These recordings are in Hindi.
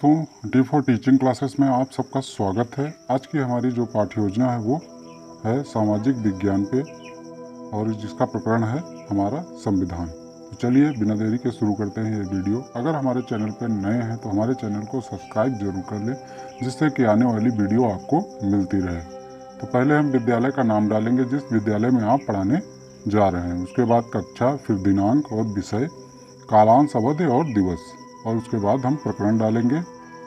तो डी फॉर टीचिंग क्लासेस में आप सबका स्वागत है। आज की हमारी जो पाठ्य योजना है वो है सामाजिक विज्ञान पे, और जिसका प्रकरण है हमारा संविधान। तो चलिए बिना देरी के शुरू करते हैं ये वीडियो। अगर हमारे चैनल पर नए हैं तो हमारे चैनल को सब्सक्राइब जरूर कर लें, जिससे कि आने वाली वीडियो आपको मिलती रहे। तो पहले हम विद्यालय का नाम डालेंगे जिस विद्यालय में आप पढ़ाने जा रहे हैं, उसके बाद कक्षा, फिर दिनांक और विषय, कालांश, अवधि और दिवस, और उसके बाद हम प्रकरण डालेंगे,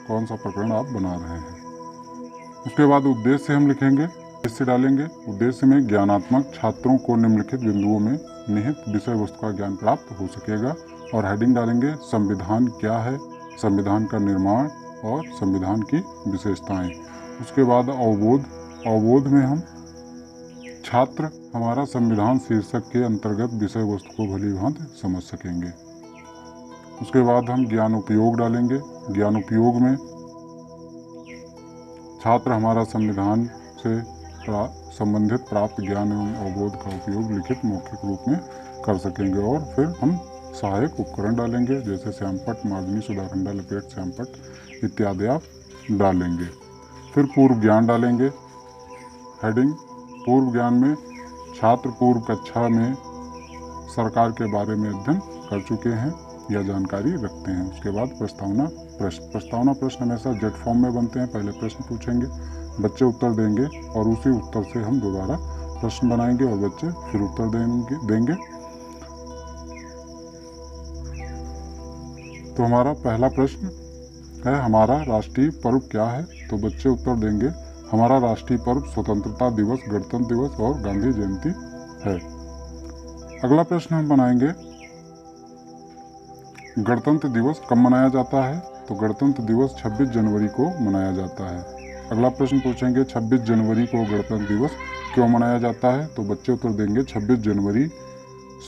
कौन सा प्रकरण आप बना रहे हैं। उसके बाद उद्देश्य हम लिखेंगे, उद्देश्य डालेंगे। उद्देश्य में ज्ञानात्मक छात्रों को निम्नलिखित बिंदुओं में निहित विषय वस्तु का ज्ञान प्राप्त हो सकेगा। और हेडिंग डालेंगे, संविधान क्या है, संविधान का निर्माण और संविधान की विशेषताएं। उसके बाद अवबोध। अवबोध में हम छात्र हमारा संविधान शीर्षक के अंतर्गत विषय वस्तु को भली भांति समझ सकेंगे। उसके बाद हम ज्ञान उपयोग डालेंगे। ज्ञान उपयोग में छात्र हमारा संविधान से संबंधित प्राप्त ज्ञान एवं अवबोध का उपयोग लिखित मौखिक रूप में कर सकेंगे। और फिर हम सहायक उपकरण डालेंगे, जैसे श्यामपट्ट, मार्जनी, सुधाखंडा, लपेट, श्यामपट्ट इत्यादि आप डालेंगे। फिर पूर्व ज्ञान डालेंगे। हेडिंग, पूर्व ज्ञान में छात्र पूर्व कक्षा में सरकार के बारे में अध्ययन कर चुके हैं या जानकारी रखते हैं। उसके बाद प्रस्तावना प्रश्न। प्रस्तावना प्रश्न हमेशा जेट फॉर्म में बनते हैं। पहले प्रश्न पूछेंगे, बच्चे उत्तर देंगे और उसी उत्तर से हम दोबारा प्रश्न बनाएंगे और बच्चे फिर उत्तर देंगे। तो हमारा पहला प्रश्न है, हमारा राष्ट्रीय पर्व क्या है? तो बच्चे उत्तर देंगे, हमारा राष्ट्रीय पर्व स्वतंत्रता दिवस, गणतंत्र दिवस और गांधी जयंती है। अगला प्रश्न हम बनाएंगे, गणतंत्र दिवस कब मनाया जाता है? तो गणतंत्र दिवस 26 जनवरी को मनाया जाता है। अगला प्रश्न पूछेंगे, 26 जनवरी को गणतंत्र दिवस क्यों मनाया जाता है? तो बच्चे उत्तर देंगे, 26 जनवरी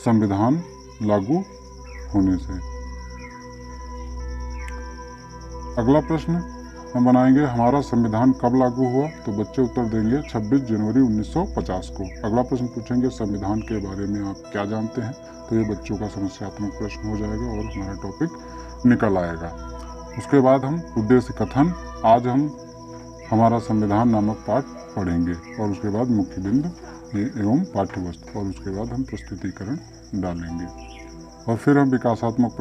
संविधान लागू होने से। अगला प्रश्न हम बनाएंगे, हमारा संविधान कब लागू हुआ? तो बच्चे उत्तर देंगे 26 जनवरी 1950 को। अगला प्रश्न पूछेंगे, संविधान के बारे में आप क्या जानते हैं? तो ये बच्चों का समस्यात्मक प्रश्न हो जाएगा और हमारा टॉपिक निकल आएगा। उसके बाद हम उद्देश्य कथन, आज हम हमारा संविधान नामक पाठ पढ़ेंगे और उसके बाद मुख्य बिंदु एवं पाठ्य वस्तु, और उसके बाद हम प्रस्तुतिकरण डालेंगे। और फिर हम विकासात्मक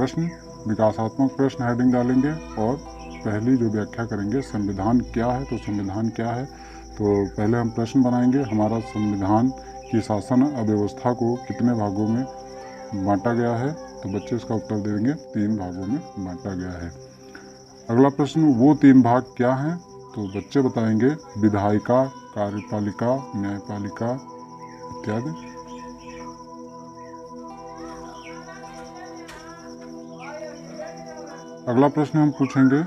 प्रश्न हेडिंग डालेंगे और पहली जो व्याख्या करेंगे, संविधान क्या है? तो संविधान क्या है, तो पहले हम प्रश्न बनाएंगे, हमारा संविधान की शासन अव्यवस्था को कितने भागों में बांटा गया है? तो बच्चे इसका उत्तर देंगे, 3 भागों में बांटा गया है। अगला प्रश्न, वो 3 भाग क्या हैं? तो बच्चे बताएंगे, विधायिका, कार्यपालिका, न्यायपालिका इत्यादि। अगला प्रश्न हम पूछेंगे,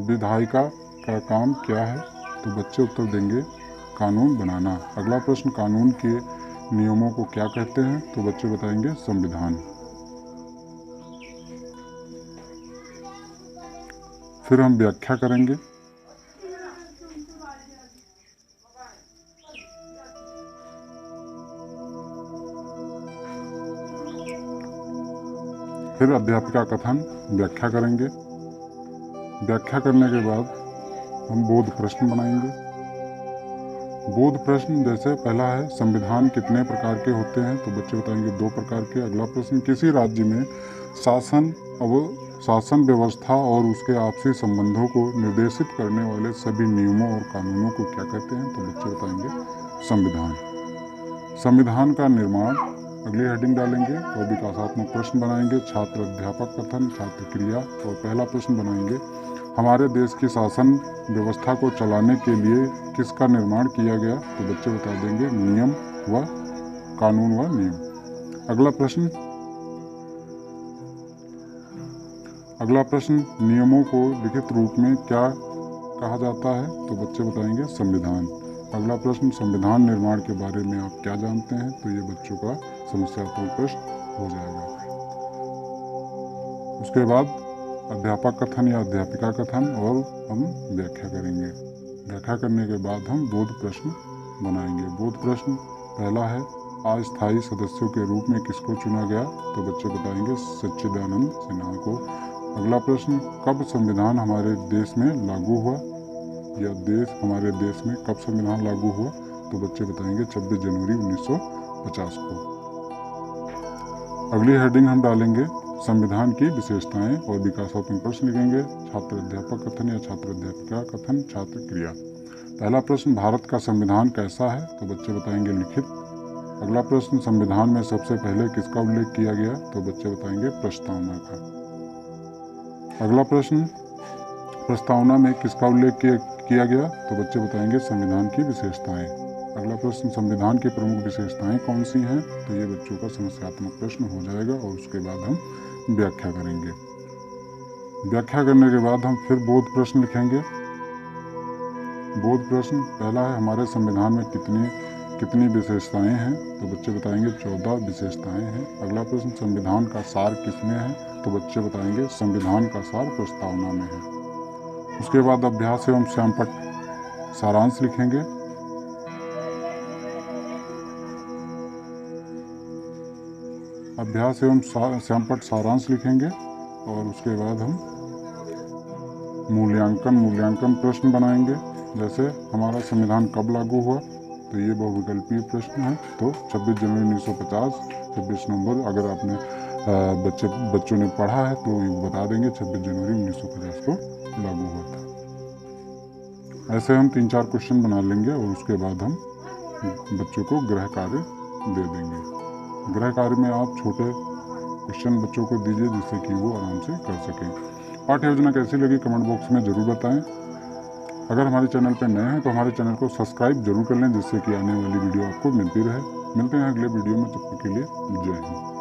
विधायिका का काम क्या है? तो बच्चे उत्तर देंगे, कानून बनाना। अगला प्रश्न, कानून के नियमों को क्या कहते हैं? तो बच्चे बताएंगे, संविधान। फिर हम व्याख्या करेंगे। फिर अध्यापिका कथन, व्याख्या करेंगे। व्याख्या करने के बाद हम बोध प्रश्न बनाएंगे। बोध प्रश्न जैसे पहला है, संविधान कितने प्रकार के होते हैं? तो बच्चे बताएंगे 2 प्रकार के। अगला प्रश्न, किसी राज्य में शासन व्यवस्था और उसके आपसी संबंधों को निर्देशित करने वाले सभी नियमों और कानूनों को क्या कहते हैं? तो बच्चे बताएंगे, संविधान। संविधान का निर्माण अगली हेडिंग डालेंगे और विकासात्मक प्रश्न बनाएंगे, छात्र अध्यापक कथन, छात्र क्रिया। और पहला प्रश्न बनाएंगे, हमारे देश की शासन व्यवस्था को चलाने के लिए किसका निर्माण किया गया? तो बच्चे बता देंगे, नियम व कानून व नियम। अगला प्रश्न, नियमों को लिखित रूप में क्या कहा जाता है? तो बच्चे बताएंगे, संविधान। अगला प्रश्न, संविधान निर्माण के बारे में आप क्या जानते हैं? तो ये बच्चों का समस्यात्मक प्रश्न हो जाएगा। उसके बाद अध्यापक कथन या अध्यापिका कथन और हम व्याख्या करेंगे। व्याख्या करने के बाद हम बोध प्रश्न बनाएंगे। बोध प्रश्न पहला है, अस्थायी सदस्यों के रूप में किसको चुना गया? तो बच्चे बताएंगे, सच्चिदानंद सिन्हा को। अगला प्रश्न, कब संविधान हमारे देश में लागू हुआ, या हमारे देश में कब संविधान लागू हुआ, तो बच्चे बताएंगे 26 जनवरी 1950 को। अगली हेडिंग हम डालेंगे संविधान की विशेषताएं और विकासात्मक प्रश्न लिखेंगे। छात्र अध्यापक कथन या छात्र अध्यापिका कथन, छात्र क्रिया। पहला प्रश्न, भारत का संविधान कैसा है, तो बच्चे बताएंगे लिखित। अगला प्रश्न, संविधान में सबसे पहले किसका उल्लेख किया गया, तो बच्चे बताएंगे प्रस्तावना का। अगला प्रश्न, प्रस्तावना में किसका उल्लेख किया गया, तो बच्चे बताएंगे संविधान की विशेषताएं। अगला प्रश्न, संविधान की प्रमुख विशेषताएं कौन सी हैं, तो ये बच्चों का समस्यात्मक प्रश्न हो जाएगा और उसके बाद हम व्याख्या करेंगे। व्याख्या करने के बाद हम फिर बोध प्रश्न लिखेंगे। बोध प्रश्न, पहला है हमारे संविधान में कितनी विशेषताएं हैं, तो बच्चे बताएंगे 14 विशेषताएं हैं। अगला प्रश्न, संविधान का सार किसमें है, तो बच्चे बताएंगे संविधान का सार प्रस्तावना में है। उसके बाद अभ्यास एवं स्वयंपट सारांश लिखेंगे। अभ्यास एवं स्वयंपट सारांश लिखेंगे और उसके बाद हम मूल्यांकन प्रश्न बनाएंगे। जैसे हमारा संविधान कब लागू हुआ, तो ये बहुविकल्पीय प्रश्न है। तो 26 जनवरी 1950, 26 नवंबर, अगर आपने बच्चों ने पढ़ा है तो ये बता देंगे 26 जनवरी 1950 को लागू हुआ था। ऐसे हम 3-4 क्वेश्चन बना लेंगे और उसके बाद हम बच्चों को गृह कार्य दे देंगे। गृह कार्य में आप छोटे क्वेश्चन बच्चों को दीजिए जिससे कि वो आराम से कर सकें। पाठ्य योजना कैसी लगी कमेंट बॉक्स में ज़रूर बताएं। अगर हमारे चैनल पर नए हैं तो हमारे चैनल को सब्सक्राइब जरूर कर लें जिससे कि आने वाली वीडियो आपको मिलती रहे। मिलते हैं अगले वीडियो में, तब तक के लिए जय हिंद।